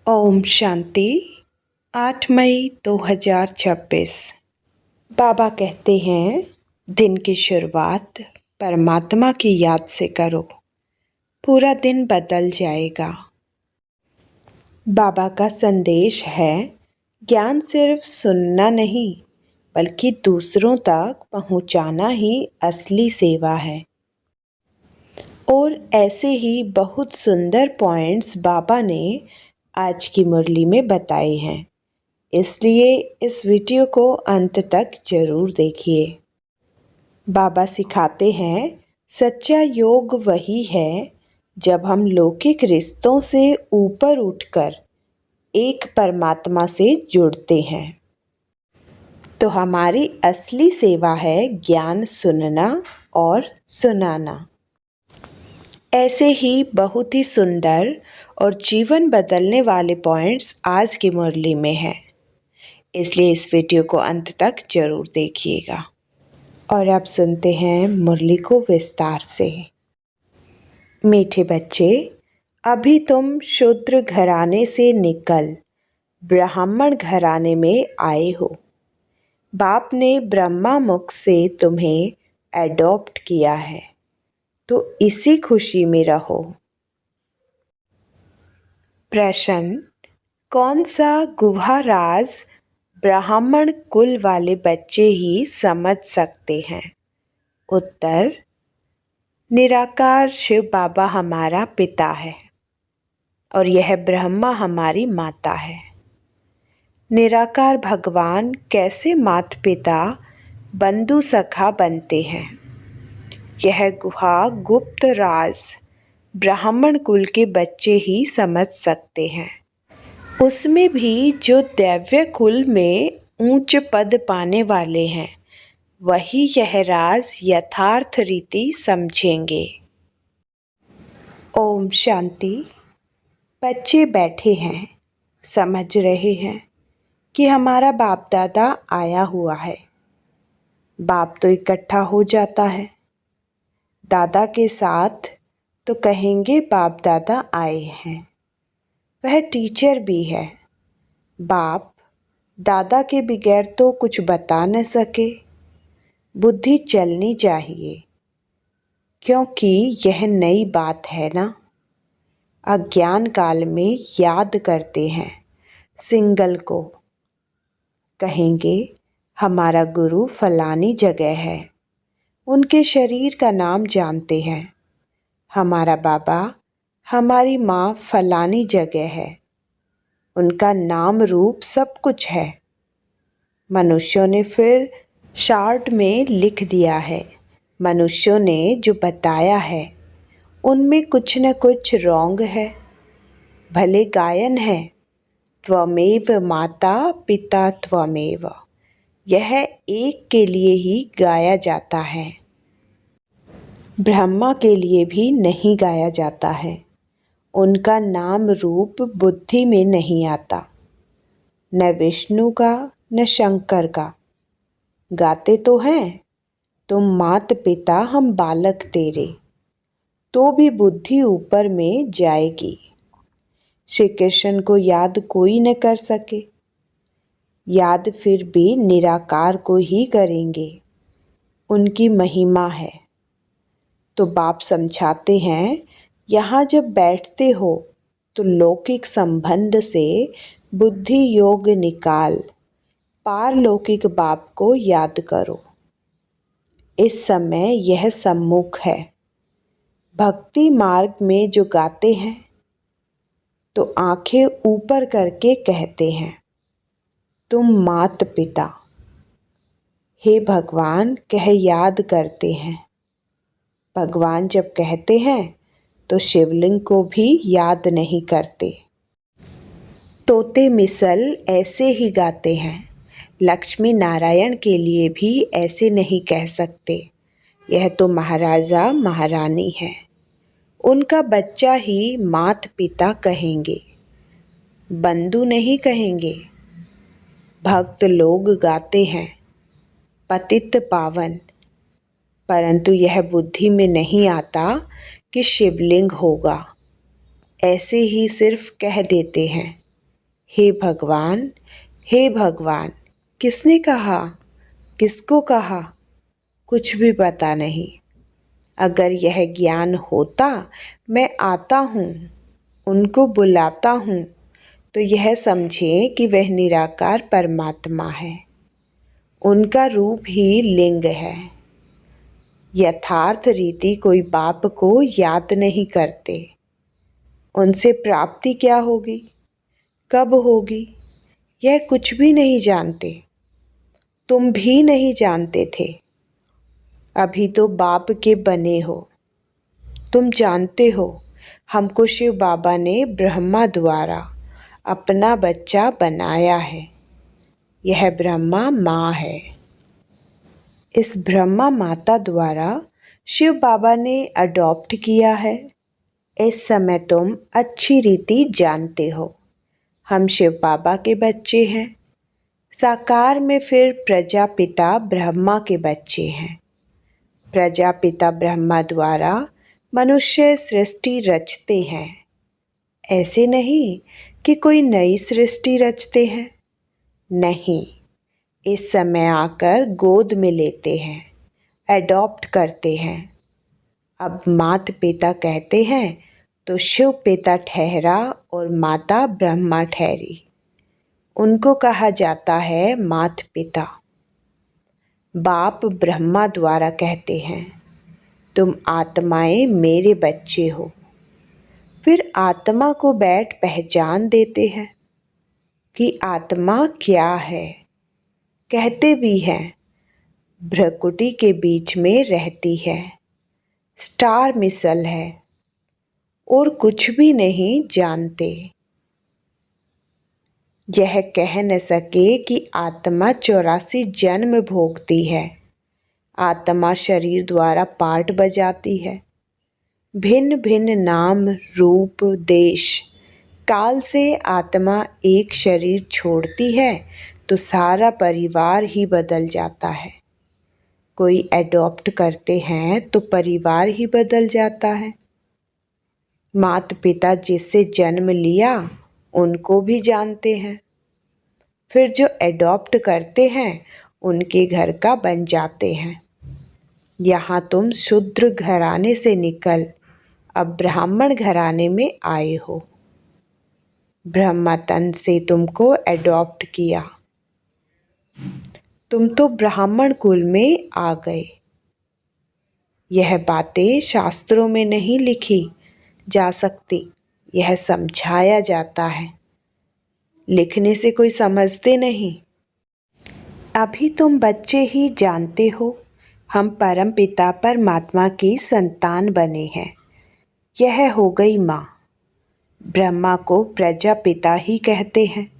ओम शांति। 8 मई 2026। बाबा कहते हैं, दिन की शुरुआत परमात्मा की याद से करो, पूरा दिन बदल जाएगा। बाबा का संदेश है, ज्ञान सिर्फ सुनना नहीं बल्कि दूसरों तक पहुंचाना ही असली सेवा है। और ऐसे ही बहुत सुंदर पॉइंट्स बाबा ने आज की मुरली में बताए हैं, इसलिए इस वीडियो को अंत तक जरूर देखिए। बाबा सिखाते हैं, सच्चा योग वही है जब हम लौकिक रिश्तों से ऊपर उठकर एक परमात्मा से जुड़ते हैं। तो हमारी असली सेवा है ज्ञान सुनना और सुनाना। ऐसे ही बहुत ही सुंदर और जीवन बदलने वाले पॉइंट्स आज की मुरली में हैं, इसलिए इस वीडियो को अंत तक जरूर देखिएगा। और अब सुनते हैं मुरली को विस्तार से। मीठे बच्चे, अभी तुम शूद्र घराने से निकल ब्राह्मण घराने में आए हो। बाप ने ब्रह्मा मुख से तुम्हें एडॉप्ट किया है, तो इसी खुशी में रहो। प्रश्न, कौन सा गुहा राज ब्राह्मण कुल वाले बच्चे ही समझ सकते हैं? उत्तर, निराकार शिव बाबा हमारा पिता है और यह ब्रह्मा हमारी माता है। निराकार भगवान कैसे माता पिता बंधु सखा बनते हैं? यह गुहा गुप्त राज ब्राह्मण कुल के बच्चे ही समझ सकते हैं, उसमें भी जो दैव्य कुल में ऊंच पद पाने वाले हैं, वही यह राज यथार्थ रीति समझेंगे। ओम शांति। बच्चे बैठे हैं, समझ रहे हैं कि हमारा बाप दादा आया हुआ है। बाप तो इकट्ठा हो जाता है, दादा के साथ तो कहेंगे बाप दादा आए हैं। वह टीचर भी है। बाप दादा के बगैर तो कुछ बता न सके। बुद्धि चलनी चाहिए, क्योंकि यह नई बात है ना। अज्ञान काल में याद करते हैं सिंगल को, कहेंगे हमारा गुरु फलानी जगह है, उनके शरीर का नाम जानते हैं। हमारा बाबा, हमारी माँ फलानी जगह है, उनका नाम रूप सब कुछ है। मनुष्यों ने फिर शार्ट में लिख दिया है। मनुष्यों ने जो बताया है उनमें कुछ न कुछ रॉन्ग है। भले गायन है, त्वमेव माता पिता त्वमेव, यह एक के लिए ही गाया जाता है, ब्रह्मा के लिए भी नहीं गाया जाता है। उनका नाम रूप बुद्धि में नहीं आता, न विष्णु का न शंकर का। गाते तो हैं, तुम मात पिता हम बालक तेरे, तो भी बुद्धि ऊपर में जाएगी। श्री कृष्ण को याद कोई न कर सके, याद फिर भी निराकार को ही करेंगे, उनकी महिमा है। तो बाप समझाते हैं, यहाँ जब बैठते हो तो लौकिक संबंध से बुद्धि योग निकाल पारलौकिक बाप को याद करो। इस समय यह सम्मुख है। भक्ति मार्ग में जो गाते हैं तो आंखें ऊपर करके कहते हैं, तुम मात पिता हे भगवान कह याद करते हैं। भगवान जब कहते हैं तो शिवलिंग को भी याद नहीं करते। तोते मिसल ऐसे ही गाते हैं, लक्ष्मी नारायण के लिए भी ऐसे नहीं कह सकते। यह तो महाराजा महारानी है, उनका बच्चा ही मात पिता कहेंगे, बंधु नहीं कहेंगे। भक्त लोग गाते हैं पतित पावन, परंतु यह बुद्धि में नहीं आता कि शिवलिंग होगा, ऐसे ही सिर्फ कह देते हैं। हे भगवान, हे भगवान, किसने कहा, किसको कहा, कुछ भी पता नहीं। अगर यह ज्ञान होता, मैं आता हूँ, उनको बुलाता हूँ, तो यह समझें कि वह निराकार परमात्मा है। उनका रूप ही लिंग है। यथार्थ रीति कोई बाप को याद नहीं करते। उनसे प्राप्ति क्या होगी, कब होगी, यह कुछ भी नहीं जानते। तुम भी नहीं जानते थे। अभी तो बाप के बने हो। तुम जानते हो, हमको शिव बाबा ने ब्रह्मा द्वारा अपना बच्चा बनाया है। यह ब्रह्मा माँ है। इस ब्रह्मा माता द्वारा शिव बाबा ने अडॉप्ट किया है। इस समय तुम अच्छी रीति जानते हो, हम शिव बाबा के बच्चे हैं। साकार में फिर प्रजापिता ब्रह्मा के बच्चे हैं। प्रजापिता ब्रह्मा द्वारा मनुष्य सृष्टि रचते हैं। ऐसे नहीं कि कोई नई सृष्टि रचते हैं। नहीं, इस समय आकर गोद में लेते हैं, एडॉप्ट करते हैं। अब मात पिता कहते हैं तो शिव पिता ठहरा और माता ब्रह्मा ठहरी। उनको कहा जाता है मात पिता। बाप ब्रह्मा द्वारा कहते हैं, तुम आत्माएं मेरे बच्चे हो। फिर आत्मा को बैठ पहचान देते हैं कि आत्मा क्या है। कहते भी हैं, भ्रकुटी के बीच में रहती है, स्टार मिसल है, और कुछ भी नहीं जानते। यह कह न सके कि आत्मा 84 जन्म भोगती है। आत्मा शरीर द्वारा पार्ट बजाती है। भिन्न भिन्न नाम, रूप, देश, काल से आत्मा एक शरीर छोड़ती है तो सारा परिवार ही बदल जाता है। कोई एडॉप्ट करते हैं तो परिवार ही बदल जाता है। माता पिता जिससे जन्म लिया उनको भी जानते हैं। फिर जो एडॉप्ट करते हैं उनके घर का बन जाते हैं। यहाँ तुम शूद्र घराने से निकल अब ब्राह्मण घराने में आए हो। ब्रह्मा तन से तुमको एडॉप्ट किया, तुम तो ब्राह्मण कुल में आ गए। यह बातें शास्त्रों में नहीं लिखी जा सकती, यह समझाया जाता है। लिखने से कोई समझते नहीं। अभी तुम बच्चे ही जानते हो, हम परम पिता परमात्मा की संतान बने हैं। यह हो गई माँ। ब्रह्मा को प्रजापिता ही कहते हैं।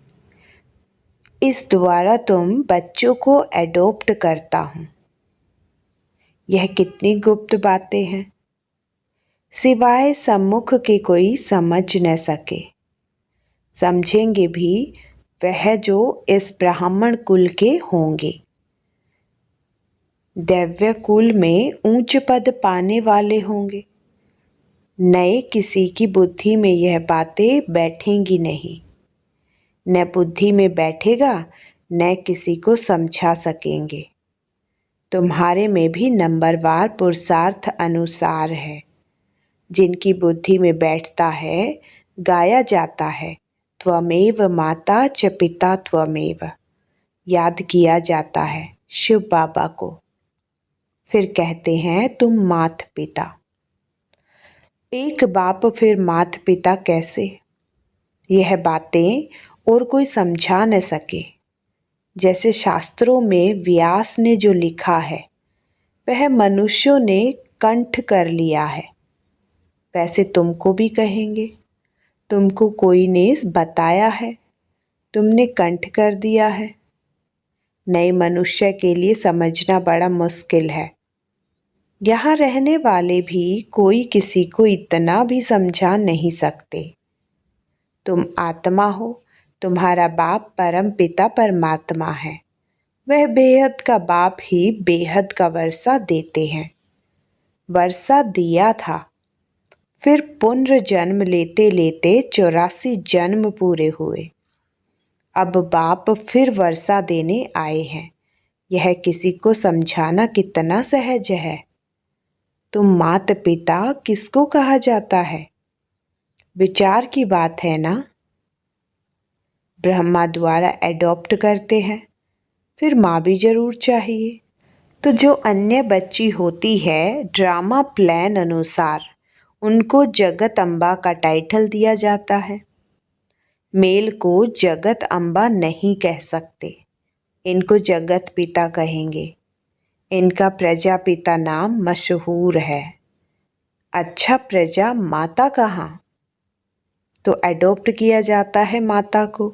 इस द्वारा तुम बच्चों को एडॉप्ट करता हूँ। यह कितनी गुप्त बातें हैं, सिवाय सम्मुख के कोई समझ न सके। समझेंगे भी वह जो इस ब्राह्मण कुल के होंगे। दैव्य कुल में ऊंच पद पाने वाले होंगे। नए किसी की बुद्धि में यह बातें बैठेंगी नहीं। न बुद्धि में बैठेगा, न किसी को समझा सकेंगे। तुम्हारे में भी नंबरवार पुरुषार्थ अनुसार है। जिनकी बुद्धि में बैठता है, गाया जाता है, त्वमेव माता च पिता त्वमेव, याद किया जाता है शिव बाबा को। फिर कहते हैं तुम मात पिता। एक बाप फिर मात पिता कैसे? यह बातें और कोई समझा न सके। जैसे शास्त्रों में व्यास ने जो लिखा है वह मनुष्यों ने कंठ कर लिया है, वैसे तुमको भी कहेंगे। तुमको कोई ने बताया है, तुमने कंठ कर दिया है। नए मनुष्य के लिए समझना बड़ा मुश्किल है। यहाँ रहने वाले भी कोई किसी को इतना भी समझा नहीं सकते। तुम आत्मा हो, तुम्हारा बाप परम पिता परमात्मा है। वह बेहद का बाप ही बेहद का वर्षा देते हैं। वर्षा दिया था, फिर पुनर्जन्म लेते लेते 84 जन्म पूरे हुए। अब बाप फिर वर्षा देने आए हैं। यह किसी को समझाना कितना सहज है। तुम माता पिता किसको कहा जाता है? विचार की बात है ना। ब्रह्मा द्वारा एडॉप्ट करते हैं, फिर माँ भी जरूर चाहिए। तो जो अन्य बच्ची होती है, ड्रामा प्लान अनुसार उनको जगत अम्बा का टाइटल दिया जाता है। मेल को जगत अम्बा नहीं कह सकते, इनको जगत पिता कहेंगे। इनका प्रजापिता नाम मशहूर है। अच्छा, प्रजा माता कहाँ? तो एडॉप्ट किया जाता है माता को।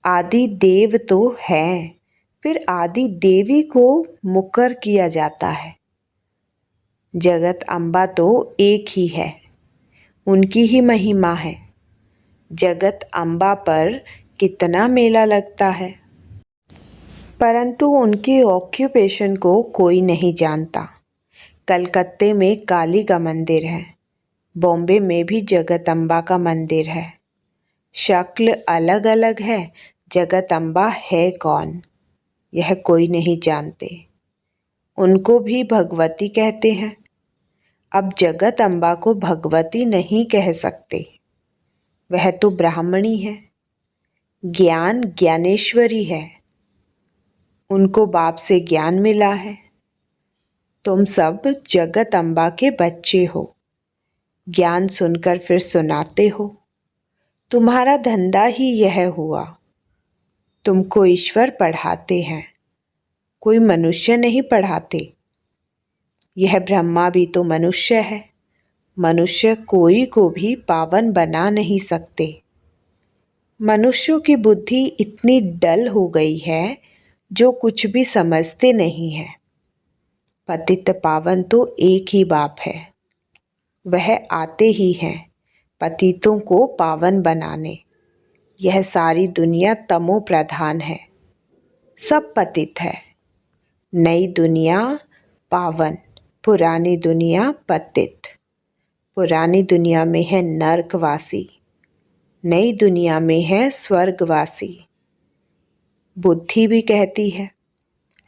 आदि देव तो हैं, फिर आदि देवी को मुकर किया जाता है। जगत अम्बा तो एक ही है, उनकी ही महिमा है। जगत अम्बा पर कितना मेला लगता है, परंतु उनके ऑक्यूपेशन को कोई नहीं जानता। कलकत्ते में काली का मंदिर है, बॉम्बे में भी जगत अम्बा का मंदिर है। शक्ल अलग अलग है, जगत अम्बा है कौन यह कोई नहीं जानते। उनको भी भगवती कहते हैं। अब जगत अम्बा को भगवती नहीं कह सकते, वह तो ब्राह्मणी है, ज्ञान ज्ञानेश्वरी है। उनको बाप से ज्ञान मिला है। तुम सब जगत अम्बा के बच्चे हो, ज्ञान सुनकर फिर सुनाते हो। तुम्हारा धंधा ही यह हुआ। तुमको ईश्वर पढ़ाते हैं, कोई मनुष्य नहीं पढ़ाते। यह ब्रह्मा भी तो मनुष्य है। मनुष्य कोई को भी पावन बना नहीं सकते। मनुष्यों की बुद्धि इतनी डल हो गई है, जो कुछ भी समझते नहीं है। पतित पावन तो एक ही बाप है, वह आते ही हैं पतितों को पावन बनाने। यह सारी दुनिया तमो प्रधान है, सब पतित है। नई दुनिया पावन, पुरानी दुनिया पतित। पुरानी दुनिया में है नरकवासी, नई दुनिया में है स्वर्गवासी। बुद्धि भी कहती है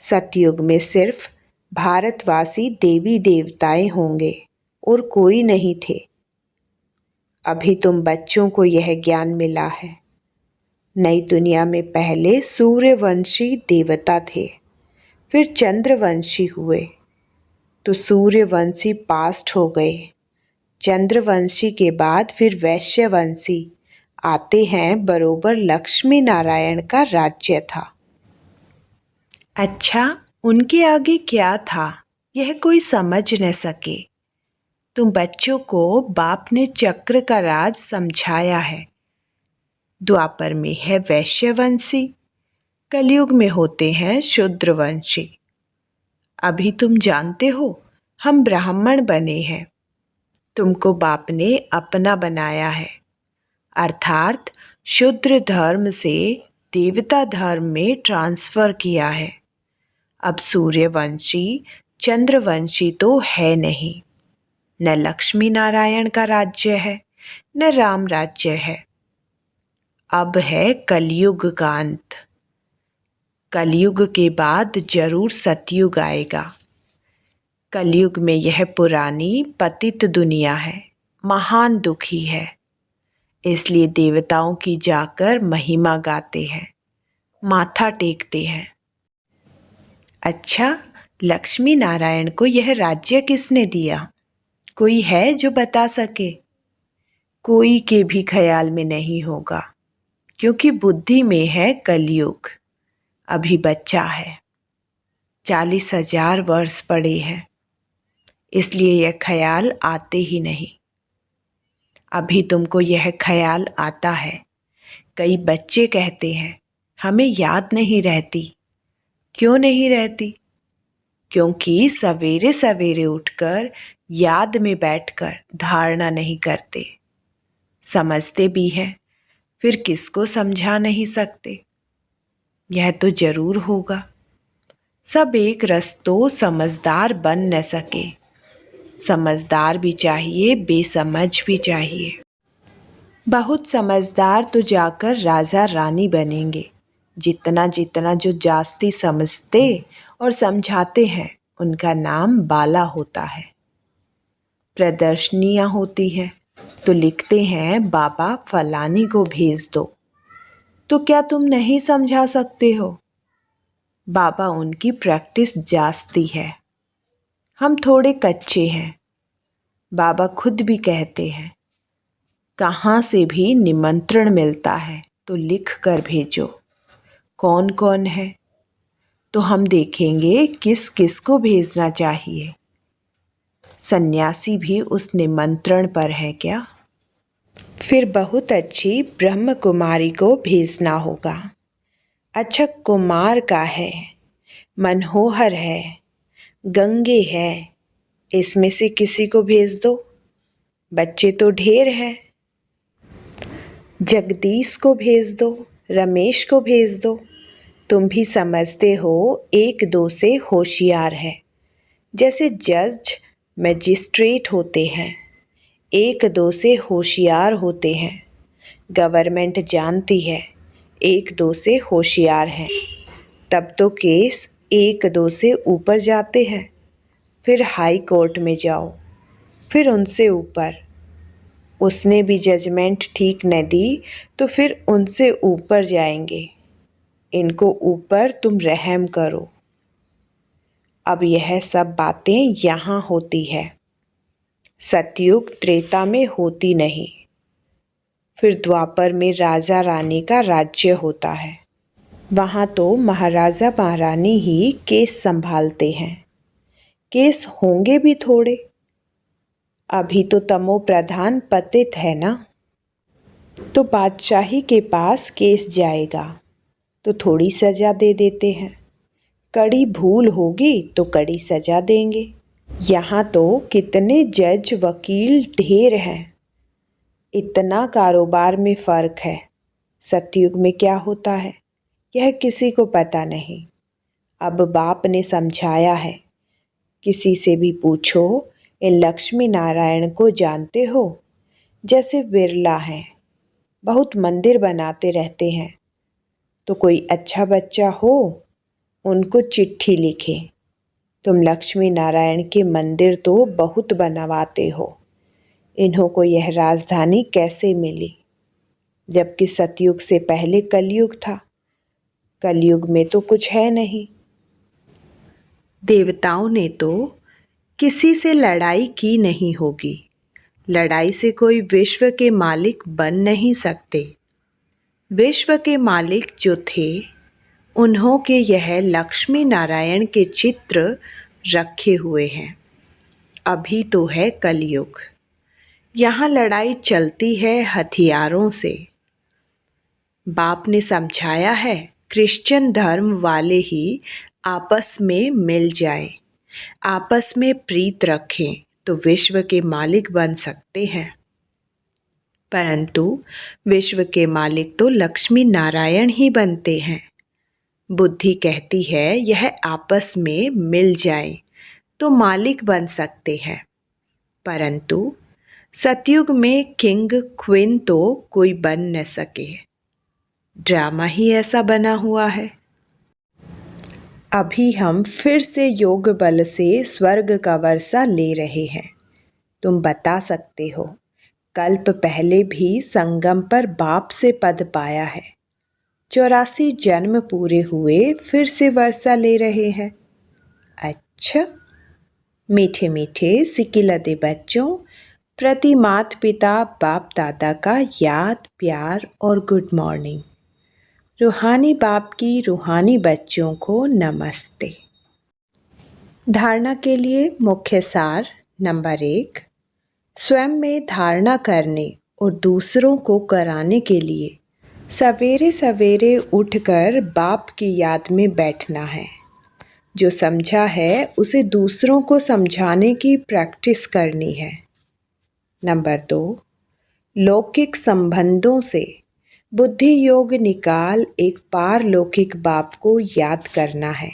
सतयुग में सिर्फ भारतवासी देवी देवताएं होंगे और कोई नहीं थे। अभी तुम बच्चों को यह ज्ञान मिला है। नई दुनिया में पहले सूर्यवंशी देवता थे, फिर चंद्रवंशी हुए, तो सूर्यवंशी पास्ट हो गए। चंद्रवंशी के बाद फिर वैश्यवंशी आते हैं। बरोबर लक्ष्मी नारायण का राज्य था। अच्छा, उनके आगे क्या था यह कोई समझ न सके। तुम बच्चों को बाप ने चक्र का राज समझाया है। द्वापर में है वैश्यवंशी, कलयुग में होते हैं शूद्रवंशी। अभी तुम जानते हो हम ब्राह्मण बने हैं। तुमको बाप ने अपना बनाया है, अर्थात शूद्र धर्म से देवता धर्म में ट्रांसफ़र किया है। अब सूर्यवंशी चंद्रवंशी तो है नहीं। न लक्ष्मी नारायण का राज्य है, न राम राज्य है। अब है कलयुग का अंत। कलयुग के बाद जरूर सतयुग आएगा। कलयुग में यह पुरानी पतित दुनिया है, महान दुखी है। इसलिए देवताओं की जाकर महिमा गाते हैं, माथा टेकते हैं। अच्छा, लक्ष्मी नारायण को यह राज्य किसने दिया? कोई है जो बता सके? कोई के भी ख्याल में नहीं होगा, क्योंकि बुद्धि में है कलयुग। अभी बच्चा है, 40,000 वर्ष पड़े हैं, इसलिए यह ख्याल आते ही नहीं। अभी तुमको यह ख्याल आता है। कई बच्चे कहते हैं हमें याद नहीं रहती। क्यों नहीं रहती? क्योंकि सवेरे सवेरे उठकर याद में बैठकर धारणा नहीं करते। समझते भी हैं, फिर किसको समझा नहीं सकते। यह तो जरूर होगा। सब एक रस तो समझदार बन न सके। समझदार भी चाहिए, बेसमझ भी चाहिए। बहुत समझदार तो जाकर राजा रानी बनेंगे। जितना जितना जो जास्ती समझते और समझाते हैं उनका नाम बाला होता है। प्रदर्शनियाँ होती हैं तो लिखते हैं बाबा फलानी को भेज दो। तो क्या तुम नहीं समझा सकते हो? बाबा उनकी प्रैक्टिस जास्ती है, हम थोड़े कच्चे हैं। बाबा खुद भी कहते हैं कहाँ से भी निमंत्रण मिलता है तो लिख कर भेजो। कौन कौन है तो हम देखेंगे किस किस को भेजना चाहिए। सन्यासी भी उस निमंत्रण पर है क्या? फिर बहुत अच्छी ब्रह्म कुमारी को भेजना होगा। अच्छा कुमार का है, मनोहर है, गंगे है, इसमें से किसी को भेज दो। बच्चे तो ढेर हैं। जगदीश को भेज दो, रमेश को भेज दो। तुम भी समझते हो एक दो से होशियार है। जैसे जज मजिस्ट्रेट होते हैं, एक दो से होशियार होते हैं। गवर्नमेंट जानती है एक दो से होशियार हैं, तब तो केस एक दो से ऊपर जाते हैं। फिर हाई कोर्ट में जाओ, फिर उनसे ऊपर। उसने भी जजमेंट ठीक न दी तो फिर उनसे ऊपर जाएंगे। इनको ऊपर तुम रहम करो। अब यह सब बातें यहाँ होती है, सतयुग त्रेता में होती नहीं। फिर द्वापर में राजा रानी का राज्य होता है। वहाँ तो महाराजा महारानी ही केस संभालते हैं। केस होंगे भी थोड़े। अभी तो तमो प्रधान पतित है ना, तो बादशाही के पास केस जाएगा तो थोड़ी सज़ा दे देते हैं। कड़ी भूल होगी तो कड़ी सज़ा देंगे। यहाँ तो कितने जज वकील ढेर हैं। इतना कारोबार में फ़र्क है। सतयुग में क्या होता है यह किसी को पता नहीं। अब बाप ने समझाया है, किसी से भी पूछो इन लक्ष्मी नारायण को जानते हो? जैसे बिरला हैं, बहुत मंदिर बनाते रहते हैं। तो कोई अच्छा बच्चा हो उनको चिट्ठी लिखे, तुम लक्ष्मी नारायण के मंदिर तो बहुत बनवाते हो, इन्हों को यह राजधानी कैसे मिली? जबकि सतयुग से पहले कलयुग था। कलयुग में तो कुछ है नहीं। देवताओं ने तो किसी से लड़ाई की नहीं होगी। लड़ाई से कोई विश्व के मालिक बन नहीं सकते। विश्व के मालिक जो थे उन्हों के यह लक्ष्मी नारायण के चित्र रखे हुए हैं। अभी तो है कलयुग, यहाँ लड़ाई चलती है हथियारों से। बाप ने समझाया है क्रिश्चियन धर्म वाले ही आपस में मिल जाए, आपस में प्रीत रखें तो विश्व के मालिक बन सकते हैं। परंतु विश्व के मालिक तो लक्ष्मी नारायण ही बनते हैं। बुद्धि कहती है यह आपस में मिल जाए तो मालिक बन सकते हैं। परंतु सतयुग में किंग क्वीन तो कोई बन न सके। ड्रामा ही ऐसा बना हुआ है। अभी हम फिर से योग बल से स्वर्ग का वर्षा ले रहे हैं। तुम बता सकते हो कल्प पहले भी संगम पर बाप से पद पाया है। 84 जन्म पूरे हुए फिर से वर्षा ले रहे हैं। अच्छा, मीठे मीठे सिकिलते बच्चों प्रति माता पिता बाप दादा का याद प्यार और गुड मॉर्निंग। रूहानी बाप की रूहानी बच्चों को नमस्ते। धारणा के लिए मुख्य सार नंबर 1, स्वयं में धारणा करने और दूसरों को कराने के लिए सवेरे सवेरे उठकर बाप की याद में बैठना है। जो समझा है उसे दूसरों को समझाने की प्रैक्टिस करनी है। नंबर 2, लौकिक संबंधों से बुद्धि योग निकाल एक पारलौकिक बाप को याद करना है।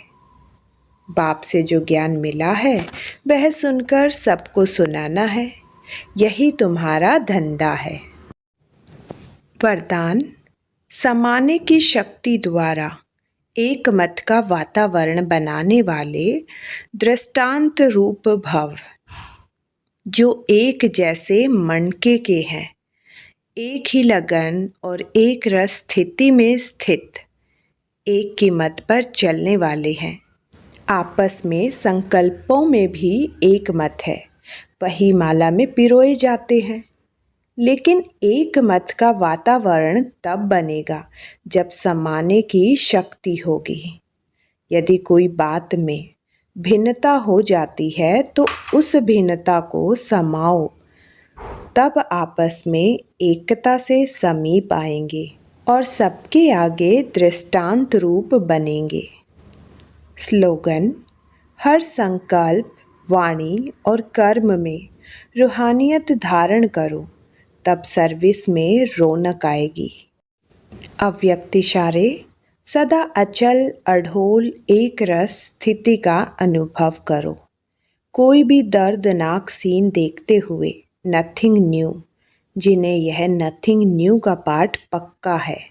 बाप से जो ज्ञान मिला है वह सुनकर सबको सुनाना है। यही तुम्हारा धंधा है। वरदान। समाने की शक्ति द्वारा एक मत का वातावरण बनाने वाले दृष्टांत रूप भव, जो एक जैसे मणके के हैं, एक ही लगन और एक रस स्थिति में स्थित, एक की मत पर चलने वाले हैं। आपस में संकल्पों में भी एक मत है, वही माला में पिरोए जाते हैं। लेकिन एक मत का वातावरण तब बनेगा जब समाने की शक्ति होगी। यदि कोई बात में भिन्नता हो जाती है तो उस भिन्नता को समाओ, तब आपस में एकता से समीप आएंगे और सबके आगे दृष्टांत रूप बनेंगे। स्लोगन। हर संकल्प, वाणी और कर्म में रूहानियत धारण करो, तब सर्विस में रौनक आएगी। अव्यक्त इशारे। सदा अचल, अढोल, एक रस स्थिति का अनुभव करो। कोई भी दर्दनाक सीन देखते हुए नथिंग न्यू, जिन्हें यह नथिंग न्यू का पाठ पक्का है,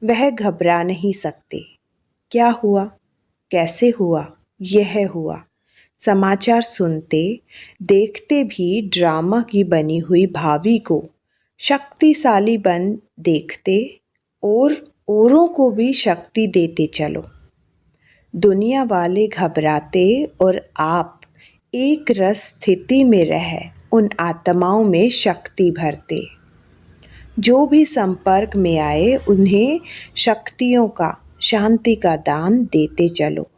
वह घबरा नहीं सकते। क्या हुआ, कैसे हुआ, यह हुआ। समाचार सुनते देखते भी ड्रामा की बनी हुई भावी को शक्तिशाली बन देखते और औरों को भी शक्ति देते चलो। दुनिया वाले घबराते और आप एक रस स्थिति में रह उन आत्माओं में शक्ति भरते। जो भी संपर्क में आए उन्हें शक्तियों का, शांति का दान देते चलो।